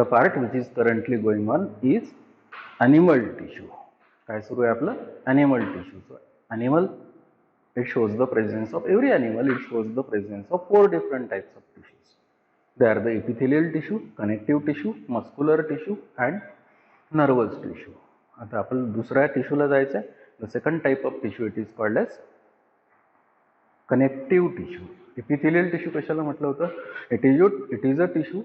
The part which is currently going on is animal tissue. काय सुरू आहे आपलं? Animal tissue. So animal, it shows the presence of every animal. It shows the presence of 4 different types of tissues. They are the epithelial tissue, connective tissue, muscular tissue, and nervous tissue. आता आपण दुसऱ्या टिश्यूला जायचं आहे. The second type of tissue it is called as connective tissue. Epithelial tissue कशाला म्हटलं होतं? It is a tissue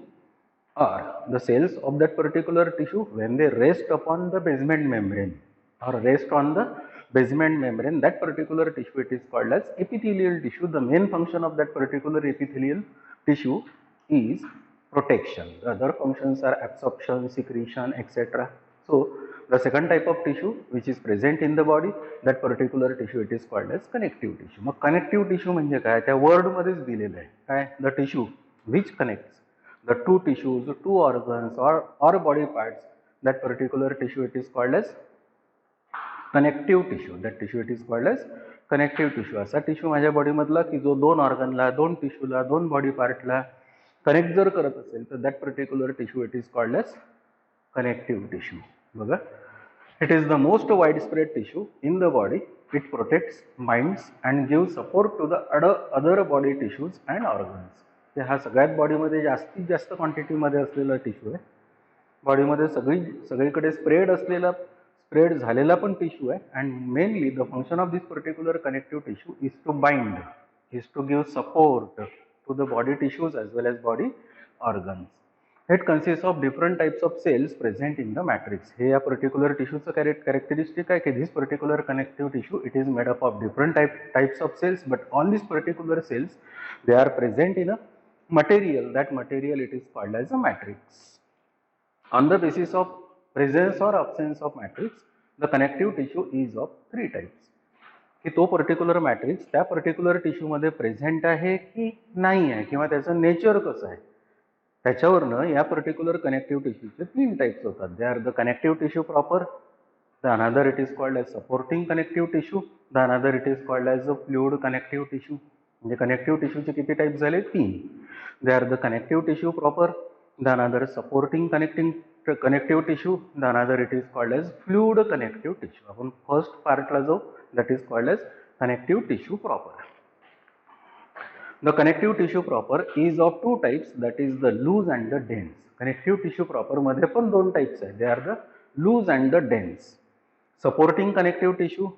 or the cells of that particular tissue when they rest upon the basement membrane or rest on the basement membrane, that particular tissue it is called as epithelial tissue. The main function of that particular epithelial tissue is protection. The other functions are absorption, secretion, etc. So the second type of tissue which is present in the body, that particular tissue it is called as connective tissue. Mug connective tissue म्हणजे काय? त्या word मध्येच दिलेलं आहे काय? The tissue which connects the two tissues, the two organs or body parts, that particular tissue it is called as connective tissue. That tissue it is called as connective tissue. असा tissue माझ्या body मधला की जो दोन ऑर्गनला, दोन टिश्यूला, दोन body पार्टला connect जर करत असेल तर that particular tissue it is called as connective tissue. बघा, it is the most wide spread tissue in the body. It protects, binds and give support to the other body tissues and organs. हा सगळ्यात बॉडीमध्ये जास्तीत जास्त क्वांटिटीमध्ये असलेला tissue आहे. बॉडीमध्ये सगळीकडे स्प्रेड झालेला पण टिश्यू आहे. And mainly the function of this particular connective tissue is to bind, is to give support to the body tissues as well as body organs. It consists of different types of cells present in the matrix. हे या particular tissue चं characteristic आहे की this particular connective tissue it is made up of different types of cells, but all these particular cells they are present in a material. That material it is called as a matrix. On the basis of presence or absence of matrix, the connective tissue is of 3 types. की तो particular matrix त्या particular टिश्यूमध्ये present आहे की नाही आहे किंवा त्याचं नेचर कसं आहे त्याच्यावरनं या पर्टिक्युलर कनेक्टिव्ह टिश्यूचे 3 टाइप्स होतात. They are the connective tissue proper, the another it is called as supporting connective tissue, the another it is called as a fluid connective tissue. म्हणजे कनेक्टिव्ह टिश्यूचे किती टाइप झाले? 3. They are the connective tissue proper, the another supporting connective tissue, the another it is called as fluid connective tissue. आपण first पार्टला जाऊ, that is called as connective tissue proper. The connective tissue proper is of 2 types, that is the loose and the dense. Connective tissue proper मध्ये पण 2 types आहेत. They are the loose and the dense. Supporting connective tissue,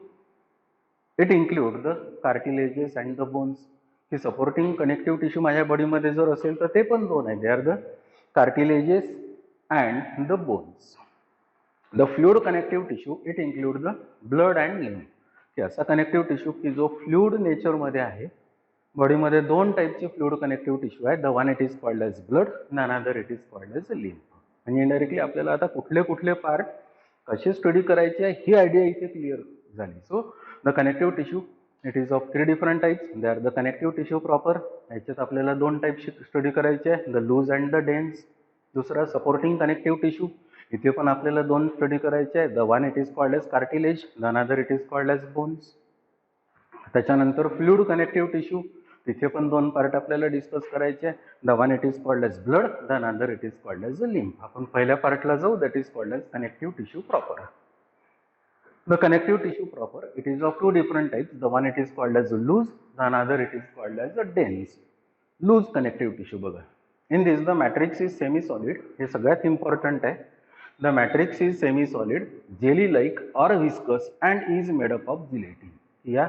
it includes the cartilages and the bones. की supporting connective tissue माझ्या body मध्ये जर असेल तर ते पण 2 आहेत. They are the cartilages and the bones. The fluid connective tissue it includes the blood and lymph. की असा कनेक्टिव्ह टिश्यू की जो फ्लुइड नेचरमध्ये आहे. बॉडीमध्ये 2 टाईपचे फ्लुइड कनेक्टिव्ह टिश्यू आहेत. The one it is called as blood, the another it is called as lymph. म्हणजे indirectly आपल्याला आता कुठले कुठले पार्ट कसे स्टडी करायचे आहे ही आयडिया इथे क्लिअर झाली. So the connective tissue it is of 3 different types. They are the connective tissue proper. याच्यात आपल्याला 2 टाइप्स स्टडी करायचे आहे, the loose and the dense. दुसरा सपोर्टिंग कनेक्टिव्ह टिश्यू, इथे पण आपल्याला 2 स्टडी करायचे आहे. The one it is called as cartilage, the another it is called as bones. त्याच्यानंतर फ्लुइड कनेक्टिव्ह टिश्यू, तिथे पण 2 पार्ट आपल्याला डिस्कस करायचे आहे. The one it is called as blood, the another it is called as lymph. आपण पहिल्या पार्टला जाऊ, that is called as connective tissue proper. The connective tissue proper it is of 2 different types. The one it is called as loose, the another it is called as a dense. Loose connective tissue बघा, in this the matrix is semi solid. हे सगळ्यात important आहे. The matrix is semi-solid, jelly-like or viscous and is made up of gelatin. या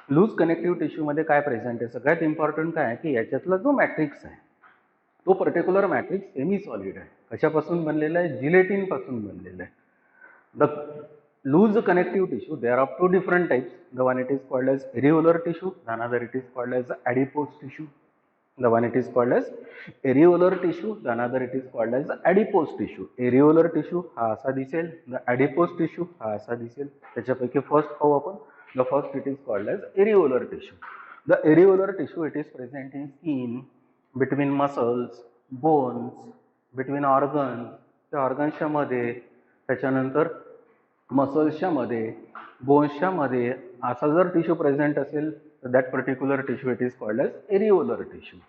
loose connective tissue मध्ये काय present आहे? सगळ्यात important काय आहे की याच्यातला जो मॅट्रिक्स आहे तो पर्टिक्युलर मॅट्रिक्स सेमी सॉलिड आहे. कशापासून बनलेला आहे? जिलेटिन पासून बनलेला आहे. The loose connective tissue they are of 2 different types. The one it is called as areolar tissue, the another it is called as adipose tissue. The one it is called as areolar tissue, the another it is called as adipose tissue. Areolar tissue हा असा दिसेल, the adipose tissue हा असा दिसेल. त्याच्यापैकी first पाहू आपण. The first it is called as areolar tissue. The areolar tissue it is present in skin, between muscles, bones, between organs. त्या ऑर्गन्सच्या मध्ये, त्याच्यानंतर मसल्सच्या मध्ये, बोन्सच्या मध्ये असा जर टिश्यू प्रेझेंट असेल, that particular tissue it is called as areolar tissue.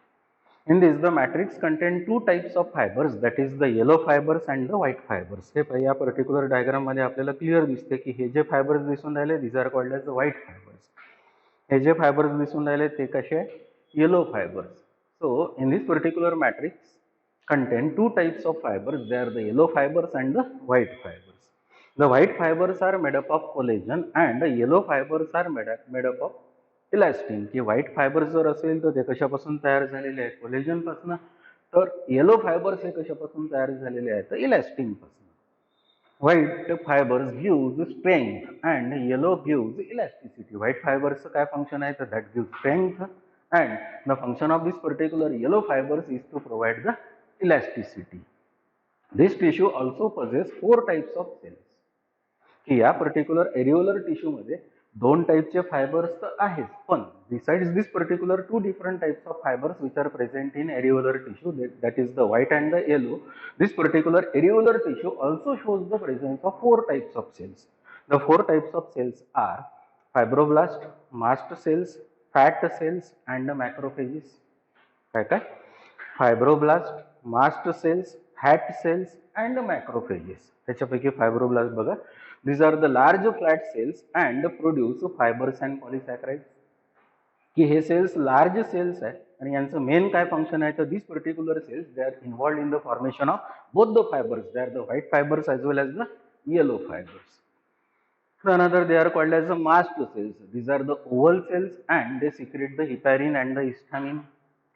In this, the matrix contain two types of fibers, that is the yellow fibers and the white fibers. हे या particular diagram मध्ये आपल्याला clear दिसते की हे जे fibres दिसून राहिले these are called as the white fibers. हे जे फायबर्स दिसून राहिले ते कसे yellow fibers. So in this particular matrix contain two types of fibers. They are the yellow fibers and the white fibers. The white fibers are made up of collagen and the yellow fibers are made up of elastin. की white fibres जर असेल तर ते कशापासून तयार झालेले आहेत, collagen पासून. तर येलो फायबर्स हे कशापासून तयार झालेले आहेत, तर इलास्टिन पासून. White fibres gives strength and yellow gives elasticity. White फायबर्सचं काय फंक्शन आहे, तर that gives strength and the function of this particular yellow fibres is to provide the elasticity. This tissue also possess 4 types of cells. की या particular areolar tissue मध्ये दोन टाइपचे fibres तर आहेच, पण besides this particular two different types of fibres which are present in areolar tissue, that is the white and the yellow. This particular areolar tissue also shows the presence of 4 types of cells. The 4 types of cells are fibroblast, mast cells, fat cells and macrophages. काय fibroblast, mast cells, fat cells and macrophages. त्याच्यापैकी fibroblast बघा, these are the large flat cells and produce fibers and polysaccharides. की हे sales large cells आहे आणि यांचं main काय function आहे, तर this particular cells they are involved in the formation of both the fibres. They are the white fibres as well as the yellow fibres. Another they are called as the mast cells. These are the oval cells and they secrete the heparin and the histamine.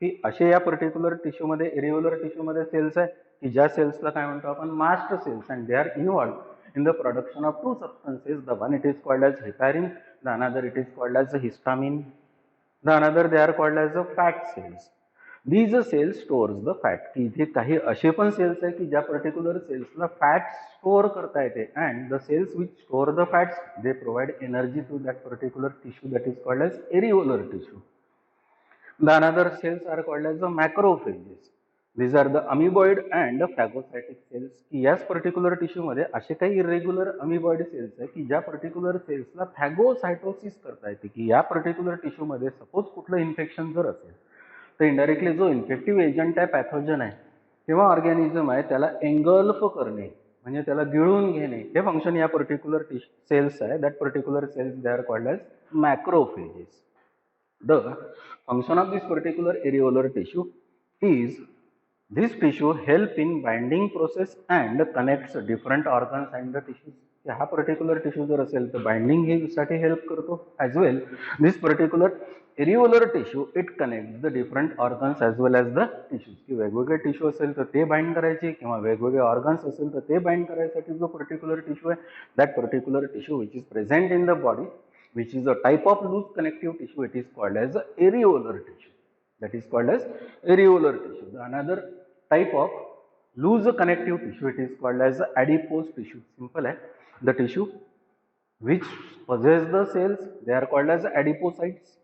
की असे या particular tissue मध्ये एरिओलर tissue मध्ये sales आहे की ज्या सेल्सला काय म्हणतो आपण mast cells, and they are involved in the production of two substances. The one it is called as heparin, the another it is called as the histamine, the another they are called as the fat cells. These cells stores the fat. की इथे काही असे पण sales आहे की ज्या particular सेल्सला fat store करता येते, and the cells which store the fats they provide energy to that particular tissue, that is called as areolar tissue. The another cells are called as the macrophages. These are the amoeboid and phagocytic cells. की याच particular tissue मध्ये असे काही irregular अमिबॉइड sales आहे की ज्या particular सेल्सला फॅगोसायटोसिस करता येते. की या पर्टिक्युलर टिश्यू मध्ये सपोज कुठलं इन्फेक्शन जर असेल तर इनडायरेक्टली जो इन्फेक्टिव्ह एजंट आहे, पॅथोजन आहे किंवा ऑर्गॅनिझम आहे, त्याला एंगल्फ करणे म्हणजे त्याला गिळून घेणे, हे फंक्शन या पर्टिक्युलर सेल्स आहे. That particular cells they are called as macrophages. The function of this particular areolar tissue is this tissue help in binding process and connects different organs and the tissues. हा particular tissue जर असेल तर binding हे साठी help करतो. As well this particular areolar tissue it connect the different organs as well as the tissues. की वेगवेगळे tissue असेल तर ते बाइंड करायचे किंवा वेगवेगळे ऑर्गन्स असेल तर ते बाइंड करायसाठी जो पर्टिक्युलर टिश्यू आहे, that particular tissue which is present in the body, which is a type of loose connective tissue, it is called as the areolar tissue. That is called as areolar tissue. The another type of loose connective tissue, it is called as the adipose tissue. Simple hai. The tissue which possess the cells, they are called as adipocytes.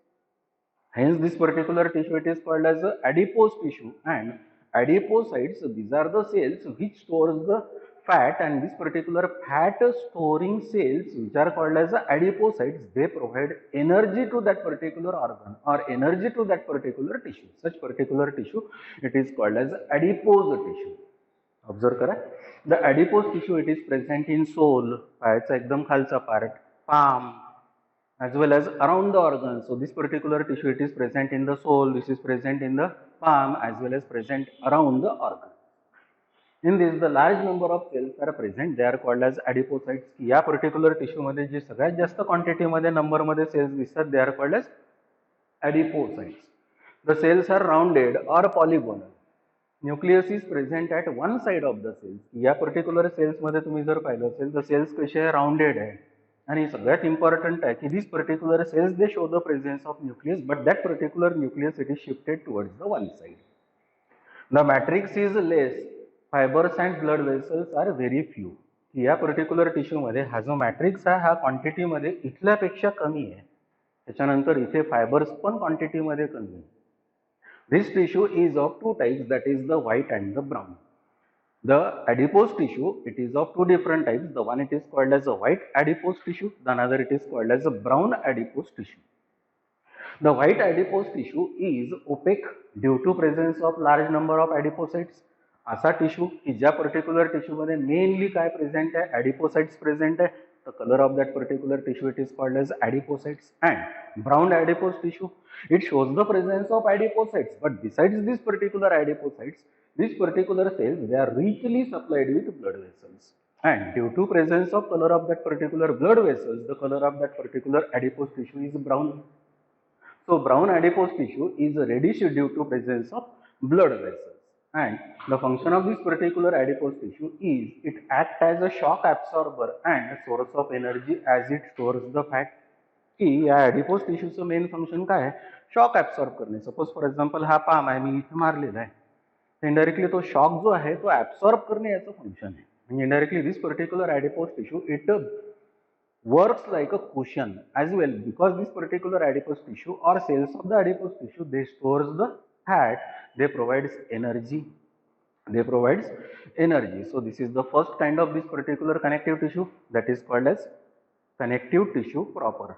Hence this particular tissue it is called as the adipose tissue, and adipocytes, these are the cells which stores the fat, and this particular fat storing cells which are called as the adipocytes, they provide energy to that particular organ or energy to that particular tissue. Such particular tissue it is called as adipose tissue. Observe करा, the adipose tissue it is present in sole, पायाचा एकदम खालचा part, palm, as well as around the organ. So this particular tissue it is present in the sole, this is present in the palm as well as present around the organ. In this the large number of cells are present, they are called as adipocytes. या particular tissue मध्ये जे सगळ्यात जास्त quantity मध्ये number मध्ये sales दिसतात, they are called as adipocytes. The cells are rounded or polygonal. Nucleus is present at one side of the cells. या particular sales मध्ये तुम्ही जर पाहिलं असेल तर सेल्स कसे आहे, राउंडेड आहे. आणि सगळ्यात इम्पॉर्टंट आहे की this particular cells they show the presence of nucleus, but that particular nucleus it is shifted towards the one side. The matrix is less, fibres and blood vessels are very few. या particular tissue मध्ये हा जो matrix आहे हा quantity मध्ये इथल्यापेक्षा कमी आहे. त्याच्यानंतर इथे फायबर्स पण क्वांटिटी मध्ये कमी आहे. This tissue is of two types, that is the white and the brown. The adipose tissue it is of two different types. The one it is called as a white adipose tissue, the another it is called as a brown adipose tissue. The white adipose tissue is opaque due to presence of large number of adipocytes. असा tissue की ज्या particular tissue मध्ये mainly काय present आहे, ॲडिपोसाइट्स present आहे. The color of that particular tissue it is called as adipocytes. And brown adipose tissue, it shows the presence of adipocytes, but besides these particular adipocytes, these particular cells they are richly supplied with blood vessels, and due to presence of color of that particular blood vessels, the color of that particular adipose tissue is brown. So brown adipose tissue is reddish due to presence of blood vessels, and the function of this particular adipose tissue is it acts as a shock absorber and source of energy as it stores the fat. की या adipose tissue चं main function काय आहे, shock absorb करणे. Suppose for example हा palm आहे, मी इथे मारलेला आहे, इनडायरेक्टली तो शॉक जो आहे तो ऍब्सॉर्ब करणे याचं फंक्शन आहे. म्हणजे indirectly this particular adipose tissue it works like a cushion as well, because this particular adipose tissue or cells of the adipose tissue they stores the fat, they provides energy, so this is the first kind of this particular connective tissue, that is called as connective tissue proper,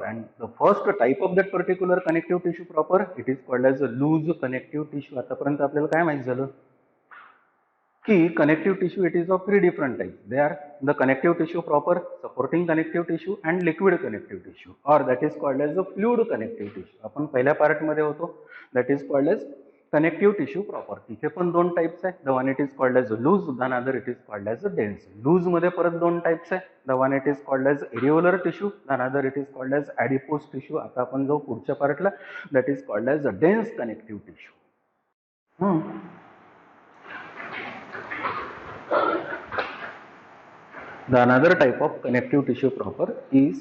and the first type of that particular connective tissue proper it is called as a loose connective tissue. आतापर्यंत आपल्याला काय माहित झालं की connective tissue it is of three different types. They are the connective tissue proper, supporting connective tissue and liquid connective tissue, or that is called as the fluid connective tissue. आपण पहिल्या part मध्ये होतो, that is called as connective tissue proper. तिथे पण दोन types आहे, the one it is called as loose, the other it is called as dense. Loose मध्ये परत दोन टाइप्स आहे, the one it is called as areolar tissue, the other it is called as adipose tissue. आता आपण जाऊ पुढच्या पार्टला, that is called as dense connective tissue. The another type of connective tissue proper is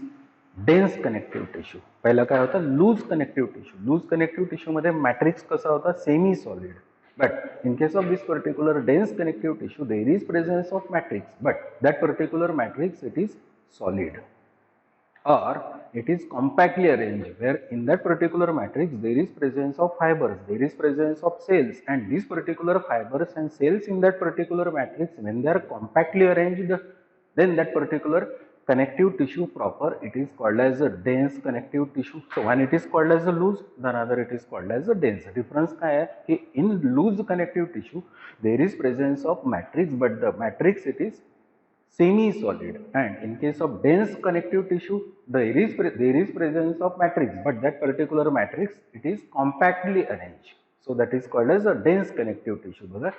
dense connective tissue. पहिला काय होता, loose connective tissue. Loose connective tissue मध्ये matrix कसा होता, semi solid. But in case of this particular dense connective tissue, there is presence of matrix, but that particular matrix it is solid, or it is compactly arranged, where in that particular matrix there is presence of fibers, there is presence of cells, and these particular fibers and cells in that particular matrix, when they are compactly arranged, then that particular connective tissue proper it is called as a dense connective tissue. So one it is called as a loose, the other it is called as a dense. Difference काय है कि in loose connective tissue there is presence of matrix, but the matrix it is semi solid, and in case of dense connective tissue there is presence of matrix, but that particular matrix it is compactly arranged. So that is called as a dense connective tissue.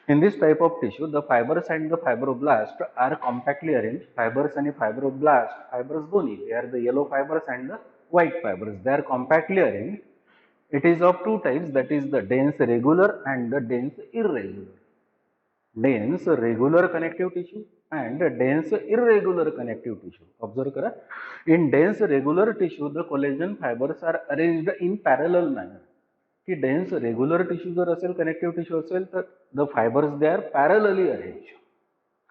In this type of tissue, the fibers and the fibroblast are compactly arranged. Fibers and fibroblast, fibers दोन्ही, they are the yellow fibers and the white fibers. They are compactly arranged. It is of two types, that is the dense regular and the dense irregular. Dense regular connective tissue and dense irregular connective tissue. Observe kara. In dense regular tissue, the collagen fibers are arranged in parallel manner. कि dense regular tissue जर असेल, connective tissue असेल, तर the fibres they are parallelly arrange,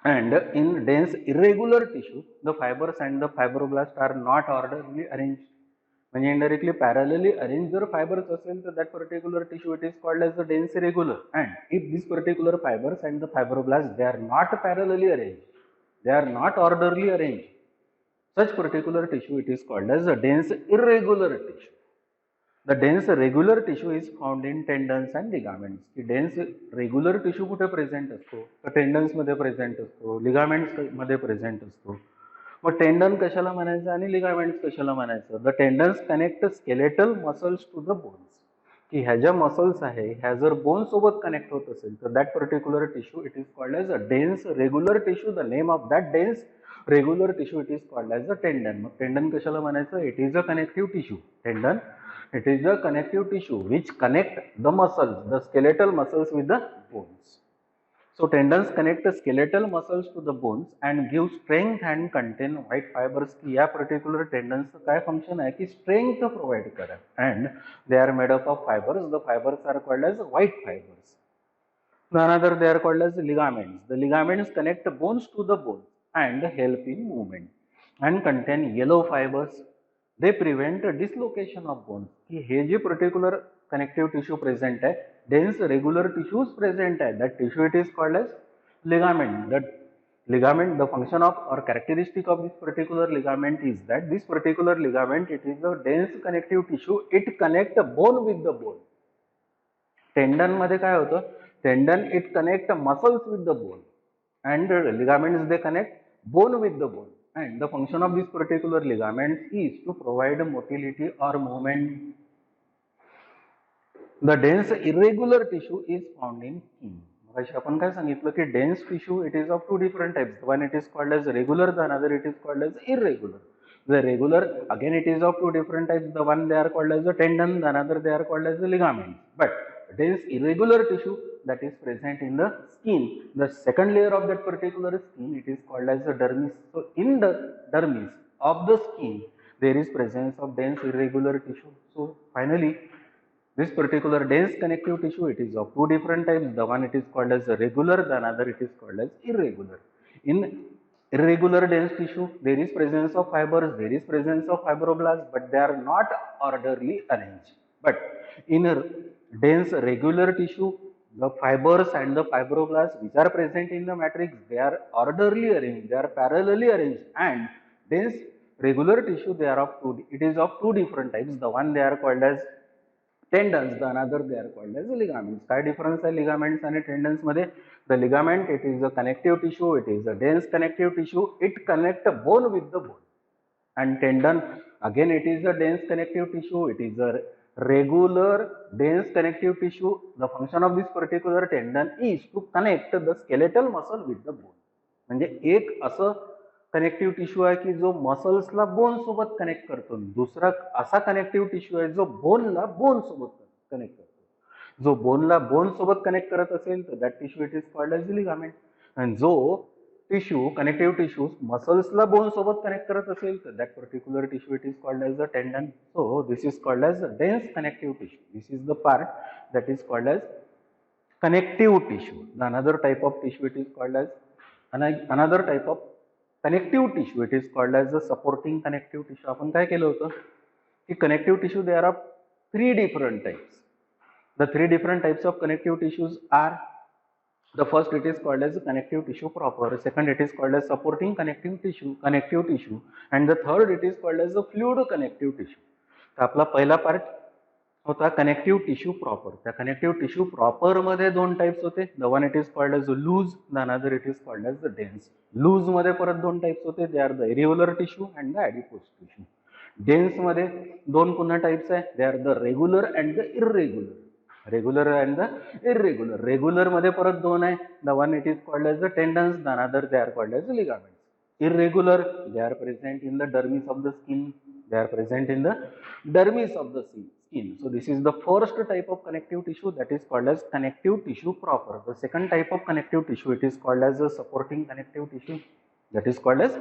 and in dense irregular tissue the fibres and the fibroblast are not orderly arrange. म्हणजे indirectly parallelly arrange जर fibres असेल तर that particular tissue it is called as the dense irregular, and if this particular fibres and the fibroblast they are not parallelly arrange, they are not orderly arrange, such particular tissue it is called as a dense irregular tissue. The dense regular tissue is found in tendons and ligaments. की dense regular tissue कुठे present असतो, तर tendons मध्ये present असतो, ligaments मध्ये present असतो. मग tendon कशाला म्हणायचं आणि लिगामेंट्स कशाला म्हणायचं. The tendons connect skeletal muscles to the bones. की ह्या ज्या मसल्स आहे ह्या जर बोन सोबत कनेक्ट होत असेल तर that particular tissue it is called as a dense regular tissue. The name of that dense regular tissue it is called as a tendon. मग टेंडन कशाला म्हणायचं, it is a connective tissue. Tendon it is a connective tissue which connect the muscles, the skeletal muscles with the bones. So tendons connect the skeletal muscles to the bones and give strength and contain white fibers. की या particular tendons काय function आहे की strength provide करा, and they are made up of fibers. The fibers are called as white fibers. Another they are called as ligaments. The ligaments connect bones to the bones and help in movement and contain yellow fibers. They prevent dislocation of bones. कि हे जे particular connective tissue present आहे, dense regular tissues present आहे, that tissue it is called as ligament. That ligament, the function of or characteristic of this particular ligament is that this particular ligament, it is a dense connective tissue, it connect bone with the bone. Tendon मध्ये काय होतं, tendon it connect muscles with the bone and ligaments they connect bone with the bone, and the function of this particular ligament is to provide motility or movement. The dense irregular tissue is found in skin. मगाशी आपण काय सांगितलं की dense tissue it is of two different types. One it is called as regular, the another it is called as irregular. The regular again it is of two different types. The one they are called as the tendon, the another they are called as the ligaments. But dense irregular tissue that is present in the skin, the second layer of that particular skin, it is called as the dermis. So in the dermis of the skin there is presence of dense irregular tissue. So finally this particular dense connective tissue, it is of two different types. The one it is called as regular, the another it is called as irregular. In irregular dense tissue, there is presence of fibers, there is presence of fibroblasts, but they are not orderly arranged. But in a dense regular tissue, the fibers and the fibroblasts which are present in the matrix, they are orderly arranged, they are parallelly arranged. And dense regular tissue, they are of two, it is of two different types. The one they are called as tendons, the another they are called as ligaments. काय difference आहे ligaments आणि tendons मध्ये? The ligament, it is a connective tissue, it is a dense connective tissue, it connect bone with the bone. And tendon, again it is a dense connective tissue, it is a regular dense connective tissue. The function of this particular tendon is to connect the skeletal muscle with the bone. म्हणजे एक असं connective tissue आहे की जो मसल्सला bone सोबत connect करतो, दुसरा असा कनेक्टिव्ह टिश्यू आहे जो बोनला बोन सोबत कनेक्ट करतो. जो बोनला बोन सोबत कनेक्ट करत असेल तर that tissue it is called as ligament. आणि जो टिश्यू कनेक्टिव्ह टिश्यू मसल्सला बोन सोबत कनेक्ट करत असेल तर that particular tissue it is called as a tendon. So this is called as a dense connective tissue. This is the part that is called as connective tissue. The another type of tissue it is called as another type of connective tissue, it is called as the supporting connective tissue. आपण काय केलं होतं की connective tissue there are three different types. The three different types of connective tissues are, the first it is called as connective tissue proper, second it is called as supporting connective tissue, and the third it is called as the fluid connective tissue. तर आपला पहिला part होता connective tissue proper. त्या connective tissue proper मध्ये दोन types होते. The one it is called as loose, the another it is called as the dense. Loose मध्ये परत दोन टाइप्स होते, they are the irregular tissue and the adipose tissue. Dense मध्ये दोन पुन्हा टाइप्स आहे, they are the regular and the irregular. Regular and the irregular. Regular मध्ये परत दोन आहे, the one it is called as the tendons, the another they are called as ligaments. Irregular, they are present in the dermis of the skin. They are present in the dermis of the skin. So this is the first type of connective tissue, that is called as connective tissue proper. The second type of connective tissue, it is called as a supporting connective tissue. That is called as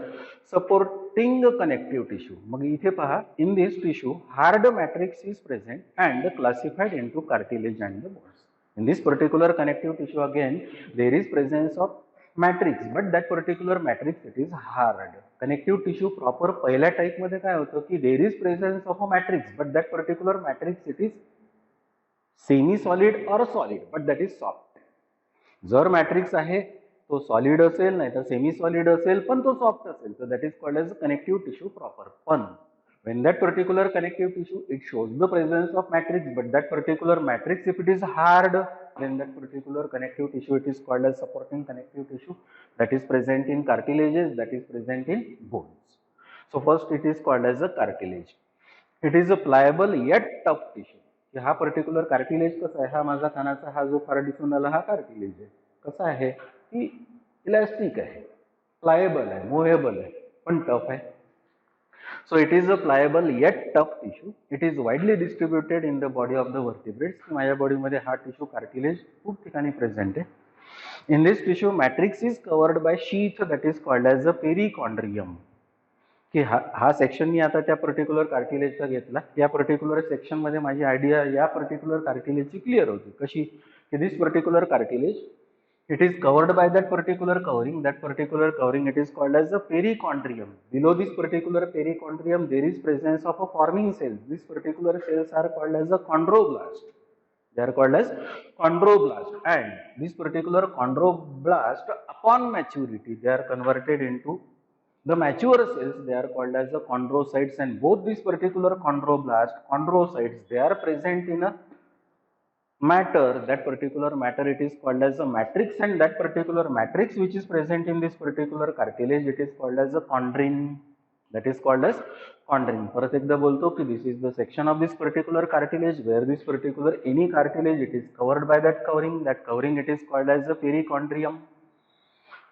supporting connective tissue. मग इथे पहा, in this tissue hard matrix is present and classified into cartilage and the bones. In this particular connective tissue again there is presence of matrix, but that particular matrix it is hard. Connective tissue proper पहिल्या type मध्ये काय होतं की there is presence of a matrix, but that particular matrix it is semi solid or solid, but that is soft. जर matrix आहे तो solid असेल नाही तर सेमी सॉलिड असेल पण तो सॉफ्ट असेल, तर that is called as connective tissue proper. पण when that particular connective tissue it shows the presence of matrix, but that particular matrix if it is hard, then that particular connective tissue it is called as supporting connective tissue, that is present in cartilages, that is present in bones. So first it is called as a cartilage. It is a pliable yet tough tissue. हा particular cartilage कसा आहे, हा माझा कानाचा हा जो फार दिसून आला हा कार्टिलेज आहे. कसा आहे की इलास्टिक आहे, प्लायबल आहे, मुव्हेबल आहे, पण टफ आहे. So it is a pliable yet tough tissue. It is widely distributed in the body of the vertebrates. माझ्या बॉडी मध्ये हा टिश्यू कार्टिलेज खूप ठिकाणी प्रेझेंट आहे. In this tissue matrix is covered by sheath that is called as the perichondrium. की हा section मी आता त्या पर्टिक्युलर कार्टिलेजचा घेतला. या पर्टिक्युलर सेक्शन मध्ये माझी आयडिया या पर्टिक्युलर कार्टिलेजची क्लिअर होती. कशी की this particular cartilage it is covered by that particular covering. That particular covering it is called as the perichondrium. Below this particular perichondrium there is presence of a forming cells. These particular cells are called as the chondroblast. They are called as chondroblast, and this particular chondroblast upon maturity they are converted into the mature cells. They are called as the chondrocytes, and both these particular chondrocytes, they are present in a matter. That particular matter, it is called as a matrix, and that particular matrix which is present in this particular cartilage, it is called as a chondrin. That is called as chondrin. परत एकदा बोलतो की this is the section of this particular cartilage where this particular any cartilage, it is covered by that covering. That covering, it is called as the perichondrium.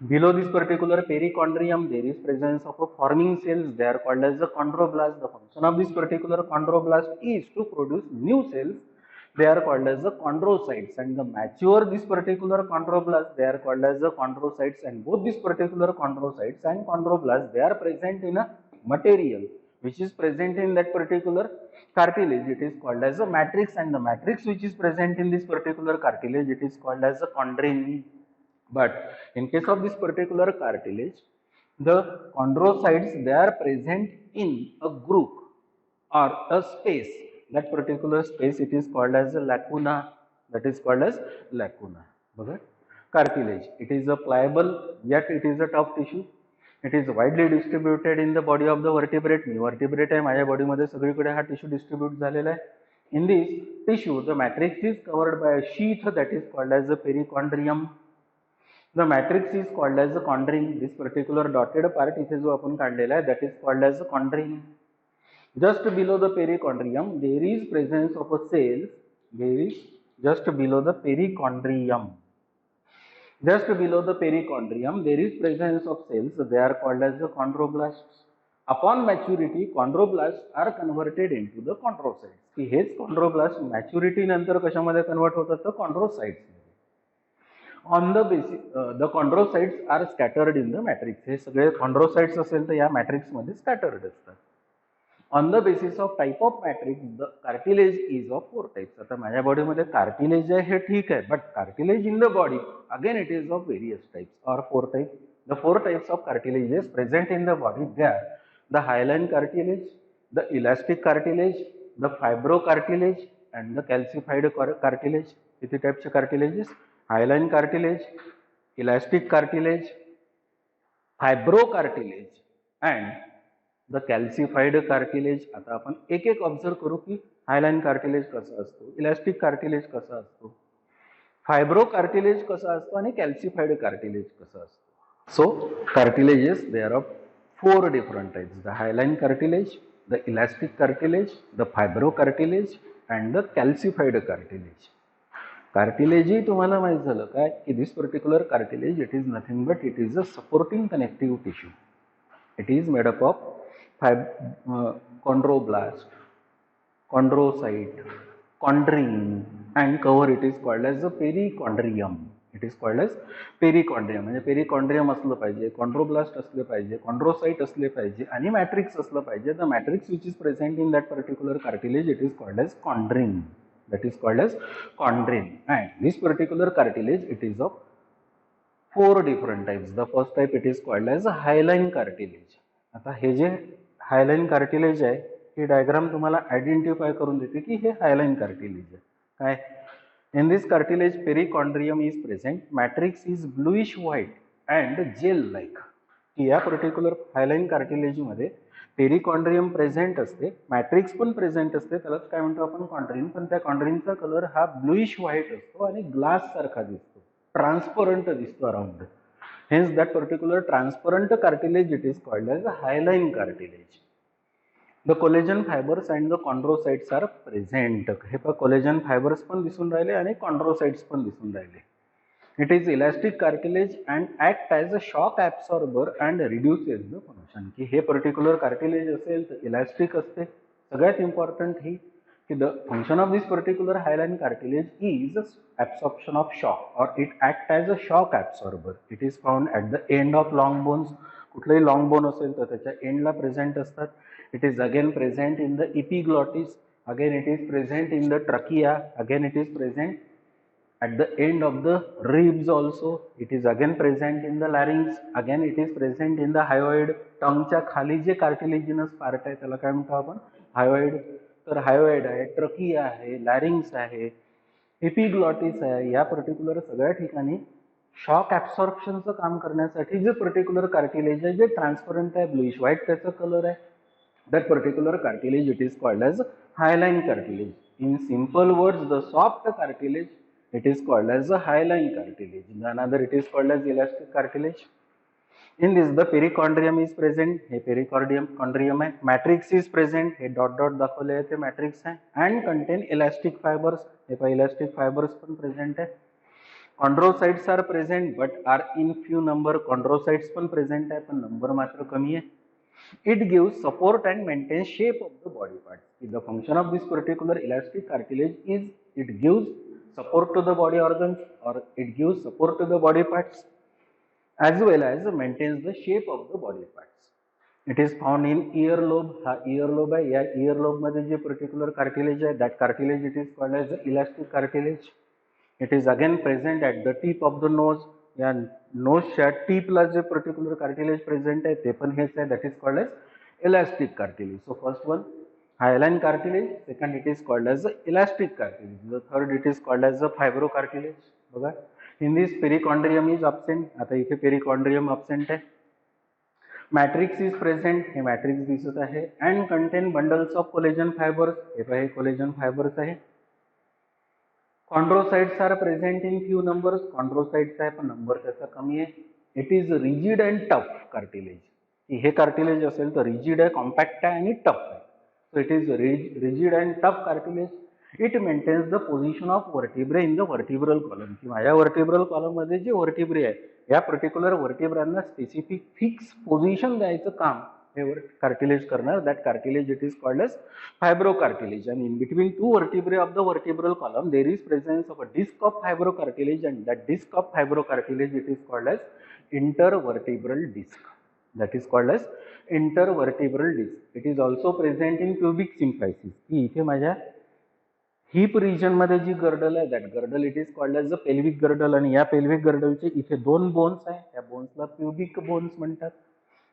Below this particular perichondrium, there is presence of a forming cells. They are called as the chondroblast. The function of this particular chondroblast is to produce new cells. They are called as the chondrocytes. And the mature this particular chondroblast, they are called as the chondrocytes. And both this particular chondrocytes and chondroblasts, they are present in a material which is present in that particular cartilage. It is called as a matrix, and the matrix which is present in this particular cartilage, it is called as a chondrin. But in case of this particular cartilage, the chondrocytes, they are present in a group or a space. That particular space, it is called as a lacuna. That is called as lacuna. Okay? Cartilage. It is a pliable, yet it is a tough tissue. It is widely distributed in the body of the vertebrate. Me vertebrate आहे, माझ्या body मध्ये सगळीकडे हा tissue distribute झालेला आहे. In this tissue, the matrix is covered by a sheath that is called as the perichondrium. The matrix is called as the chondrin. This particular dotted part इथे जो आपण काढलेला आहे, that is called as the chondrin. Just below the perichondrium, there is presence of a cell. There is just below the perichondrium. Just below the perichondrium, there is presence of cells. They are called as the chondroblasts. Upon maturity, chondroblasts are converted into the chondrocytes. की हेच chondroblast maturity नंतर कशामध्ये convert होतात तर chondrocytes. On the basis, the chondrocytes are scattered in the matrix. हे सगळे chondrocytes असेल तर या matrix मध्ये scattered असतात. On the basis of type of matrix, the cartilage is of 4 types. आता माझ्या body मध्ये cartilage आहे हे ठीक आहे, but cartilage in the body, again it is of various types or 4 types. The 4 types of cartilages present in the body, they are the hyaline cartilage, the elastic cartilage, the fibrocartilage, and the calcified cartilage. किती टाइपचे cartilages? Hyaline cartilage, elastic cartilage, fibrocartilage, and the calcified cartilage. आता आपण एक एक observe करू की हायलाइन cartilage कसा असतो, elastic cartilage कसा असतो, फायब्रो कार्टिलेज कसा असतो आणि कॅल्सिफाइड कार्टिलेज कसा असतो. So cartilages, they are of 4 different types: the hyaline cartilage, the elastic cartilage, the fibro cartilage, and the calcified cartilage. Cartilage ही तुम्हाला माहित झालं काय की this particular cartilage, it is nothing but it is a supporting connective tissue. It is made up of chondroblast, chondrocyte, chondrin, and cover it is called as the perichondrium. It is called as perichondrium. म्हणजे perichondrium असलं पाहिजे, chondroblast असले पाहिजे, chondrocyte असले पाहिजे आणि matrix असलं पाहिजे. The matrix which is present in that particular cartilage, it is called as chondrin. That is called as chondrin. And this particular cartilage, it is of 4 different types. The first type, it is called as a hyaline cartilage. आता हे जे हायलाइन cartilage आहे, ही diagram तुम्हाला identify करून देते की हे हायलाइन cartilage आहे. काय? In this cartilage perichondrium is present. Matrix is bluish white and gel like. की या पर्टिक्युलर हायलाइन कार्टिलेजमध्ये पेरिकॉन्ड्रियम प्रेझेंट असते, मॅट्रिक्स पण प्रेझेंट असते, त्यालाच काय म्हणतो आपण कॉन्ड्रिन. पण त्या कॉन्ड्रिनचा कलर हा ब्लूइश व्हाईट असतो आणि ग्लास सारखा दिसतो, ट्रान्सपरंट दिसतो around. Hence that particular transparent cartilage, it is called as a hyaline cartilage. The collagen fibers and the chondrocytes are present. हे पहा collagen fibers पण दिसून राहिले आणि chondrocytes पण दिसून राहिले. It is elastic cartilage and act as a shock absorber and reduces the function. की हे particular cartilage असेल तर elastic असते. सगळ्यात important he the function of this particular hyaline cartilage is absorption of shock, or it acts as a shock absorber. It is found at the end of long bones. कुठलेही long bone असेल तर त्याच्या एंडला present असतात. It is again present in the epiglottis. Again it is present in the trachea. Again it is present at the end of the ribs also. It is again present in the larynx. Again it is present in the hyoid. टंगच्या खाली जे cartilaginous part आहे त्याला काय म्हणतो आपण? Hyoid. तर hyoid आहे, trachea आहे, लॅरिंग्स आहे, एपिग्लॉटिस आहे, या पर्टिक्युलर सगळ्या ठिकाणी शॉक ॲब्सॉर्प्शनचं काम करण्यासाठी जे पर्टिक्युलर कार्टिलेज आहे, जे ट्रान्सपरंट आहे, ब्लूइश व्हाईट त्याचा कलर आहे, that particular cartilage it is called as hyaline cartilage. In simple words, the soft cartilage it is called as a hyaline cartilage. Another it is called as elastic cartilage. In this the perichondrium is present. हे perichondrium है. Matrix is present. हे dot dot दाखवले आहे ते matrix है. And contain elastic fibers. हे पहा elastic fibers पण present है. Chondrocytes are present but are in few number. Chondrocytes पण present है पण number मात्र कमी है. It gives support and maintains shape of the body parts. The function of this particular elastic cartilage is it gives support to the body organs or it gives support to the body parts as well as maintains the shape of the body parts. It is found in earlobe. हा earlobe आहे, या earlobe मध्ये जे particular cartilage आहे, that cartilage it is called as elastic cartilage. It is again present at the tip of the nose. या नोजच्या टीपला जे particular cartilage present आहे ते पण हेच आहे, that is called as elastic cartilage. So first one hyaline cartilage, second it is called as elastic cartilage, the third it is called as fibro cartilage. बघा in this perichondrium is absent. आता इथे perichondrium absent आहे. Matrix is present, हे matrix दिसत आहे. And contain bundles of collagen fibres, हे पहा हे कोलेजन फायबर्स आहे. Chondrocytes are present in few numbers. Chondrocytes आहे पण नंबर त्याचा कमी आहे. It is rigid and tough cartilage. हे कार्टिलेज असेल तर रिजिड आहे, कॉम्पॅक्ट आहे आणि टफ आहे. So it is rigid and tough cartilage. It maintains the position of vertebrae in the vertebral column. किंवा या वर्टिब्रल कॉलम मध्ये जे वर्टिब्रे आहे या पर्टिक्युलर वर्टिब्रांना स्पेसिफिक फिक्स पोझिशन द्यायचं काम हे कार्टिलेज करणार. That cartilage it is called as fibrocartilage, and in between two vertebrae of the vertebral column there is presence of a disc of fibrocartilage, and that disc of fibrocartilage it is called as intervertebral disc. That is called as intervertebral disc. It is also present in pubic symphysis. की इथे माझ्या hip region मध्ये जी girdle आहे that girdle it is called as the pelvic girdle, आणि या pelvic गर्डलचे इथे दोन बोन्स आहे, त्या बोन्सला प्युबिक बोन्स म्हणतात.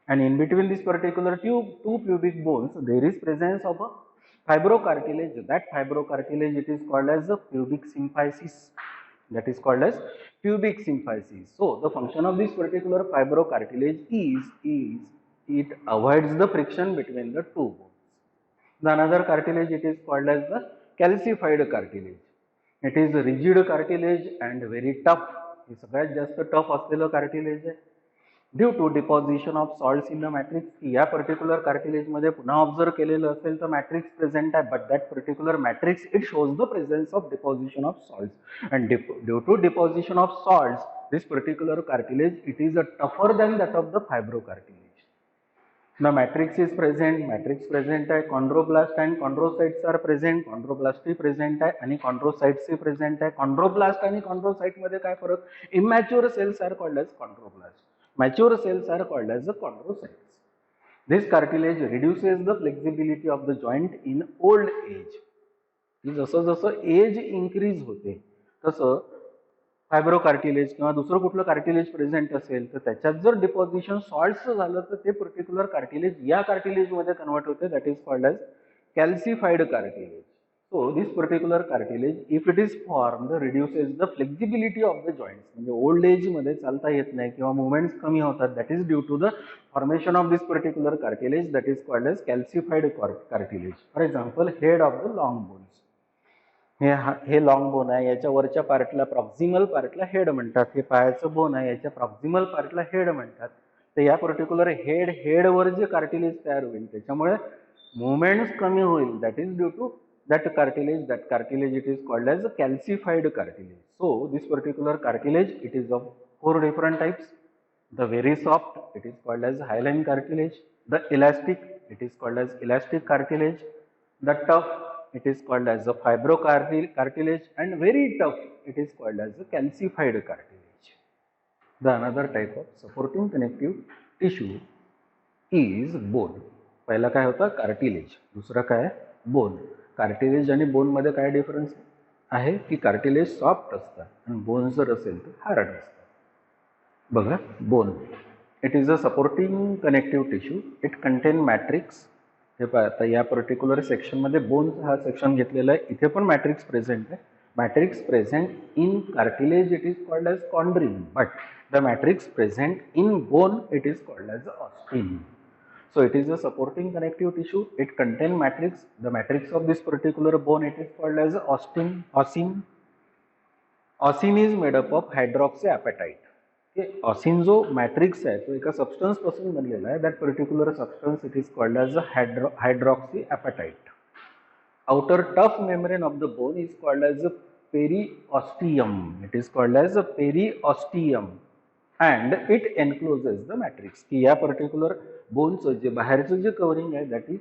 And in between this particular two pubic bones there is presence of a fibrocartilage. That fibrocartilage it is called as the pubic symphysis. That is called as pubic symphysis. So the function of this particular fibrocartilage is it avoids the friction between the two bones. The another cartilage it is called as the calcified cartilage. It is rigid cartilage and very tough. हे सगळ्यात जास्त tough असलेलं cartilage आहे. Due to deposition of salts in the matrix. या particular cartilage मध्ये पुन्हा observe केलेलं असेल तर मॅट्रिक्स प्रेझेंट आहे, but that particular matrix it shows the presence of deposition of salts, and due to deposition of salts this particular cartilage it is a tougher than that of the fibro cartilage. The matrix is present, matrix present आहे. Chondroblast and chondrocytes are present, chondroblast present आहे आणि chondrocytes present आहे. Chondroblast आणि chondrocyte मध्ये काय फरक? Immature cells are called as chondroblast. Mature cells are called as the chondrocytes. This cartilage reduces the flexibility of the joint in old age. जसं जसं as increase होते तसं फायब्रो कार्टिलेज किंवा दुसरं कुठलं कार्टिलेज प्रेझेंट असेल तर त्याच्यात जर डिपॉझिशन सॉल्ट्स झालं तर ते पर्टिक्युलर कार्टिलेज या कार्टिलेज मध्ये कन्वर्ट होते. That is called as calcified cartilage. So this particular cartilage if it is formed reduces the flexibility of the joints. म्हणजे ओल्ड एज मध्ये चालता येत नाही किंवा मुवमेंट्स कमी होतात, that is due to the formation of this particular cartilage that is called as calcified cartilage. For example head of the long bones. हे long bone आहे, याच्या वरच्या पार्टला प्रॉक्सिमल पार्टला हेड म्हणतात. हे पायाचं बोन आहे, याच्या प्रॉक्सिमल पार्टला हेड म्हणतात. तर या पर्टिक्युलर हेडवर जे कार्टिलेज तयार होईल त्याच्यामुळे मुवमेंट्स कमी होईल. That is due to that cartilage. That cartilage it is called as calcified cartilage. So this particular cartilage it is of 4 different types. The very soft it is called as hyaline cartilage. The elastic it is called as elastic cartilage. The tough it is called as a fibrocartilage, and very tough it is called as a calcified cartilage. The another type of supporting connective tissue is bone. पहिला काय होता cartilage, दुसरा काय bone. Cartilage आणि bone मध्ये काय difference आहे की कार्टिलेज सॉफ्ट असतात आणि बोन जर असेल तर हार्ड असतात. बघा bone it is a supporting connective tissue. It contain matrix. हे पहा आता या पर्टिक्युलर सेक्शनमध्ये बोन्स हा सेक्शन घेतलेला आहे. इथे पण मॅट्रिक्स प्रेझेंट आहे. matrix present in cartilage it is called as chondrin, but the matrix present in bone it is called as ostein. So it is a supporting connective tissue. It contains matrix. The matrix of this particular bone it is called as ostein. Ostein is made up of hydroxyapatite. Ossein जो matrix आहे तो एका substance पासून बनलेला आहे. That particular substance it is called as a hydroxyapatite. outer tough membrane of the bone is called as a periosteum. It is called as a periosteum and it encloses the matrix. की या particular boneचं जे बाहेरचं जे covering आहे that is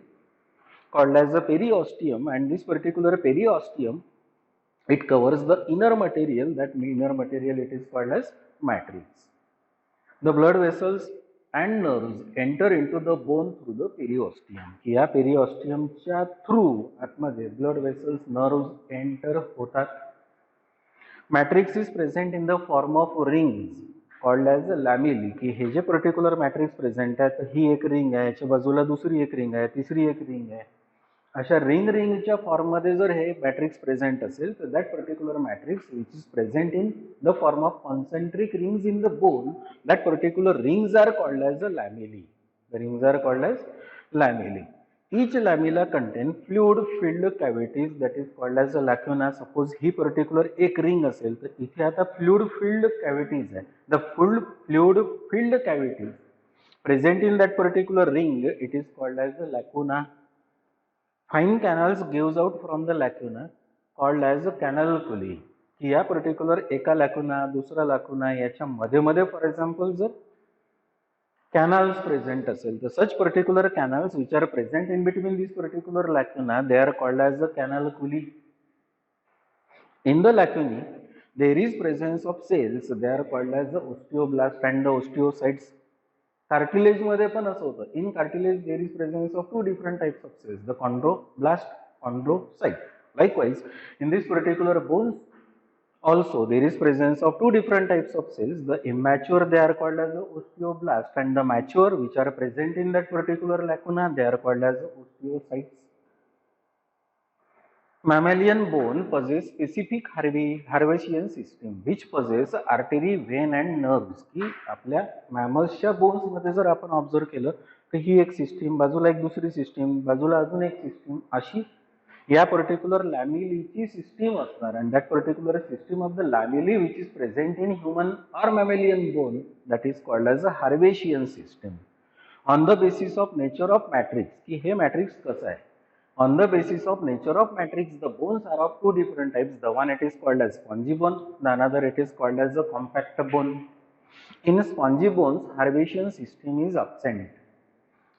called as a periosteum, and this particular periosteum it covers the inner material. That inner material it is called as matrix. The blood vessels and nerves enter into the bone through the periosteum. की या periosteumच्या through आतमध्ये blood vessels, nerves enter होतात. Matrix is present in the form of rings called as lamellae. की हे जे particular matrix present आहे तर ही एक ring आहे, याच्या बाजूला दुसरी एक रिंग आहे, तिसरी एक रिंग आहे. अशा रिंगच्या फॉर्ममध्ये जर हे मॅट्रिक्स प्रेझेंट असेल तर that particular matrix which is present in the form of concentric rings in the bone, that particular rings are called as a lamellae. The rings are called as lamellae. Each lamella contain fluid filled cavities that is called as a lacuna. Suppose ही particular एक ring असेल तर इथे आता fluid filled cavities आहे. The fluid filled cavities present in that particular ring it is called as a lacuna. Fine canals gives out from the lacuna called as a canaliculi. की या particular एका lacuna दुसरा lacuna याच्या मध्ये मध्ये for example जर canals present असेल तर such particular canals which are present in between this particular lacuna they are called as a canaliculi. In the lacunae there is presence of cells, they are called as the osteoblast and the osteocytes. Cartilage मध्ये पण असं होतं. In cartilage there is presence of two different types of cells, the chondroblast, chondrocyte. Likewise, in this particular bones also there is presence of two different types of cells. The immature they are called as the osteoblast and the mature which are present in that particular lacuna they are called as the osteocytes. Mammalian bone possess specific Harvesian system which possess artery, vein and nerves. की आपल्या मॅमल्सच्या bones मध्ये जर आपण observe केलं तर ही एक system, बाजूला एक दुसरी सिस्टीम, बाजूला अजून एक सिस्टीम, अशी या पर्टिक्युलर लॅमेलीची सिस्टीम असणार. And that particular system of the lamellae which is present in human or mammalian bone that is called as a Haversian system. On the basis of nature of matrix, की हे matrix कसं आहे. On the basis of nature of matrix, the bones are of two different types. The one it is called as spongy bone, the another it is called as a compact bone. In spongy bones, Harvesian system is absent.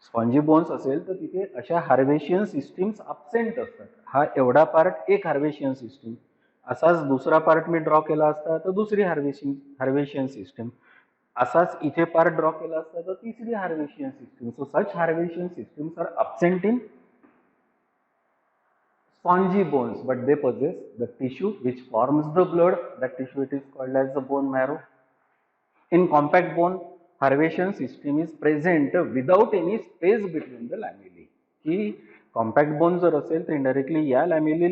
Spongy bones असेल तर तिथे अशा हार्वेशियन systems absent असतात. हा एवढा part एक हार्वेशियन system, असाच दुसरा पार्ट मी ड्रॉ केला असता तर दुसरी हार्वेशियन सिस्टीम, असाच इथे पार्ट ड्रॉ केला असता तर तिसरी Haversian system. So such Haversian systems are absent in spongy bones, but they possess the tissue which forms the blood. That tissue it is called as the bone marrow. In compact bone, Harvesian system is present without any space between the lamellae. की compact bone जर असेल तर indirectly या lamellae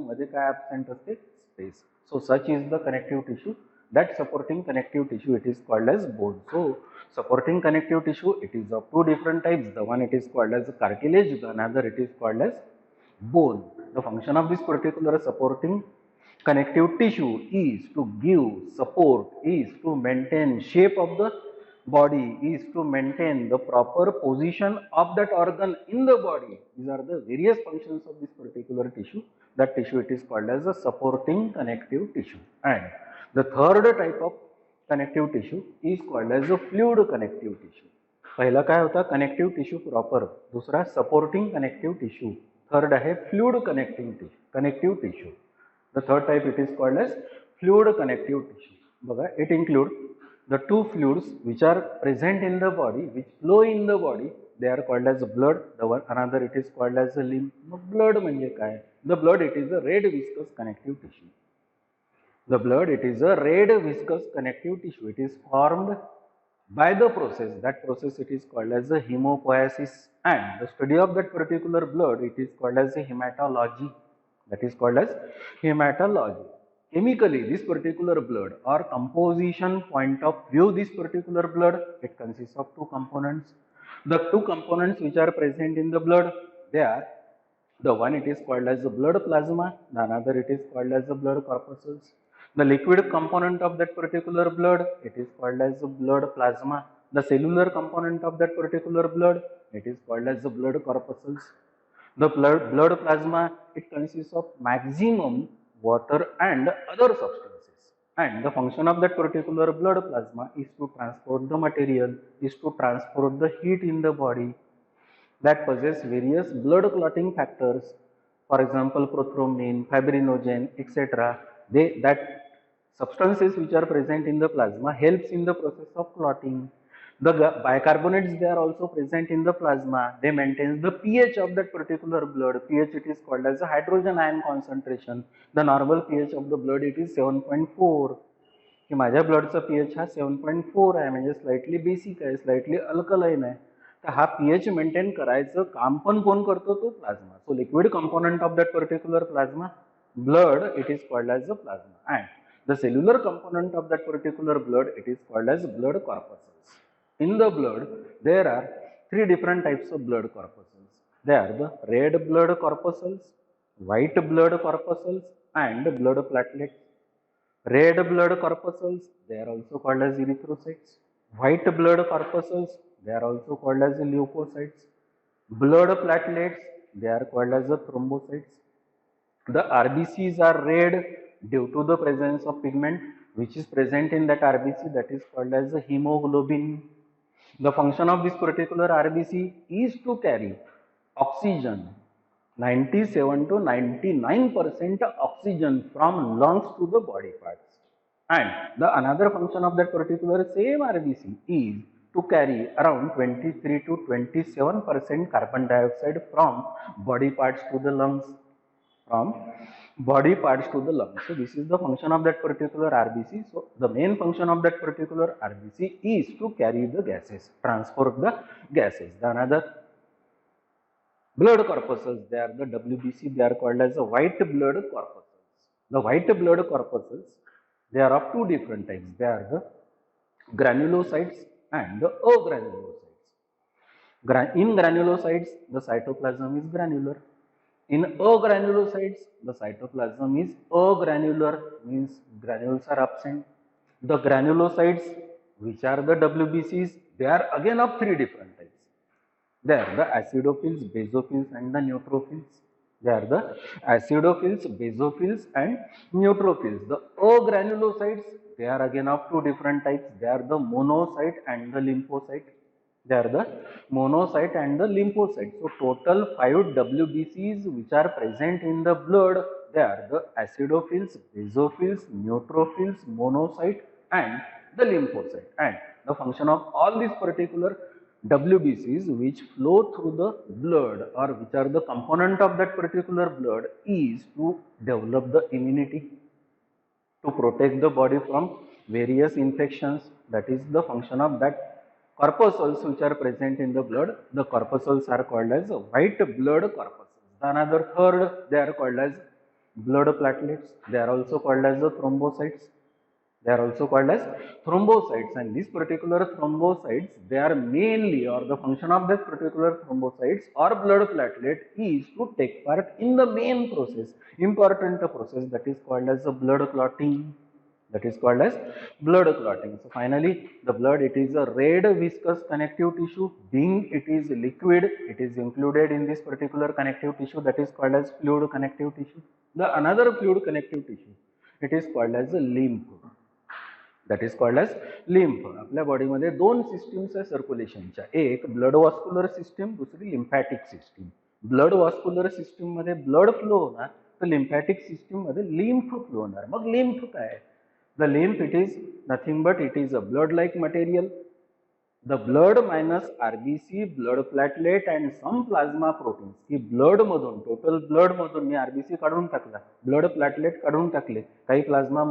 मध्ये काय absent असते, space. So such is the connective tissue. That supporting connective tissue it is called as bone. So supporting connective tissue it is of two different types. The one it is called as cartilage, the another it is called as bone. The function of this particular supporting connective tissue is to give support, is to maintain shape of the body, is to maintain the proper position of that organ in the body. These are the various functions of this particular tissue. That tissue it is called as a supporting connective tissue. And the third type of connective tissue is called as a fluid connective tissue. पहिला काय होता connective tissue proper, दुसरा supporting connective tissue, third आहे fluid connective tissue. The third type it is called as fluid connective tissue. बघा, it include the two fluids which are present in the body, which flow in the body, they are called as blood. The one another it is called as a lymph. मग blood म्हणजे काय. The blood it is a red viscous connective tissue. The blood it is a red viscous connective tissue. It is formed by the process. That process it is called as a hemopoiesis, and the study of that particular blood it is called as a hematology. That is called as hematology. chemically this particular blood or composition point of view, this particular blood, it consists of two components. The two components which are present in the blood, they are, the one it is called as the blood plasma, the another it is called as the blood corpuscles. The liquid component of that particular blood, it is called as the blood plasma. The cellular component of that particular blood, it is called as the blood corpuscles. The blood plasma, it consists of maximum water and other substances. And the function of that particular blood plasma is to transport the material, is to transport the heat in the body that possess various blood clotting factors, for example, prothrombin, fibrinogen, etc. That substances which are present in the plasma helps in the process of clotting. The bicarbonates, they are also present in the plasma. They maintain the pH of that particular blood. pH, it is called as a hydrogen ion concentration. The normal pH of the blood, it is 7.4. की माझ्या ब्लडचा pH हा 7.4 आहे, म्हणजे slightly basic आहे, slightly alkaline आहे. तर हा pH maintain करायचं काम पण कोण करतो? तो plasma. So liquid component of that particular plasma, blood, it is called as the plasma, and the cellular component of that particular blood, it is called as blood corpuscles. In the blood, there are three different types of blood corpuscles. They are the red blood corpuscles, white blood corpuscles, and blood platelets. Red blood corpuscles, they are also called as erythrocytes. White blood corpuscles, they are also called as leukocytes. Blood platelets, they are called as the thrombocytes. The RBCs are red due to the presence of pigment which is present in that RBC, that is called as the hemoglobin. The function of this particular RBC is to carry oxygen, 97 to 99% oxygen from lungs to the body parts. And the another function of that particular same RBC is to carry around 23 to 27% carbon dioxide from body parts to the lungs. From body parts to the lungs. So this is the function of that particular RBC. So the main function of that particular RBC is to carry the gases, transport the gases. The another blood corpuscles, they are the WBC, they are called as the white blood corpuscles. The white blood corpuscles, they are of two different types. They are the granulocytes and the agranulocytes. In granulocytes, the cytoplasm is granular. In agranulocytes, the cytoplasm is agranular, means granules are absent. The granulocytes, which are the WBCs, they are again of three different types. They are the acidophils, basophils, and the neutrophils. They are the acidophils, basophils, and neutrophils. The agranulocytes, they are again of two different types. They are the monocyte and the lymphocyte. They are the monocyte and the lymphocyte. So total 5 WBCs which are present in the blood, they are the acidophils, basophils, neutrophils, monocyte, and the lymphocyte. And the function of all these particular WBCs which flow through the blood, or which are the component of that particular blood, is to develop the immunity, to protect the body from various infections. That is the function of that corpuscles which are present in the blood. The corpuscles are called as white blood corpuscles. Another third, they are called as blood platelets. They are also called as the thrombocytes. They are also called as thrombocytes, and these particular thrombocytes, they are mainly, or the function of this particular thrombocytes or blood platelet is to take part in the main process, important process, that is called as the blood clotting. That is called as blood clotting. So finally, the blood, it is a red viscous connective tissue. Being it is liquid, it is included in this particular connective tissue, that is called as fluid connective tissue. The another fluid connective tissue, it is called as a lymph. That is called as lymph. आपल्या बॉडीमध्ये दोन systems आहे सर्क्युलेशनच्या, एक blood वॉस्क्युलर system, दुसरी lymphatic system. Blood वॉस्क्युलर system मध्ये blood flow होणार, तर lymphatic system मध्ये लिम्फ फ्लो होणार. मग लिम्फ काय? The lymph, it is nothing but it is a blood like material. The blood minus RBC, blood platelet, and some plasma proteins. की blood मधून, total blood मधून मी RBC काढून टाकला, blood platelet काढून टाकले, काही प्लाझ्मा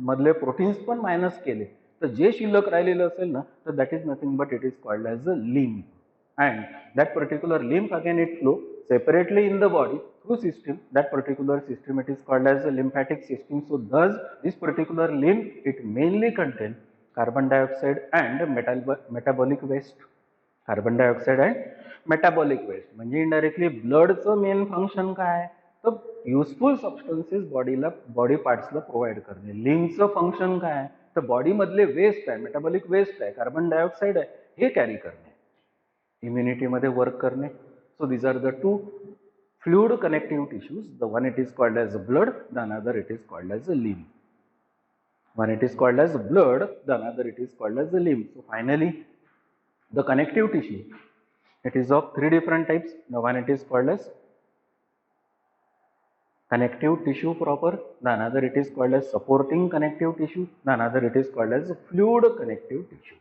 मधले प्रोटीन्स पण मायनस केले, तर जे शिल्लक राहिलेलं असेल ना, तर that is nothing but it is called as a lymph. And that particular lymph again it flow separately in the body through system. That particular system, it is called as a lymphatic system. So thus this particular lymph, it mainly contains carbon dioxide and metabolic waste. Carbon dioxide आहे metabolic waste. म्हणजे indirectly ब्लडचं main function काय, तर useful substances body पार्ट्सला provide करणे. लिम्फचं function काय, तर बॉडीमधले वेस्ट आहे, मेटाबॉलिक वेस्ट आहे, कार्बन डायऑक्साइड आहे, हे कॅरी करणे, इम्युनिटीमध्ये वर्क करणे. So these are the two fluid connective tissues. The one it is called as blood, the another it is called as a lymph. One it is called as blood, the another it is called as a lymph. So finally, the connective tissue, it is of three different types. The one it is called as connective tissue proper, the another it is called as supporting connective tissue, the another it is called as fluid connective tissue.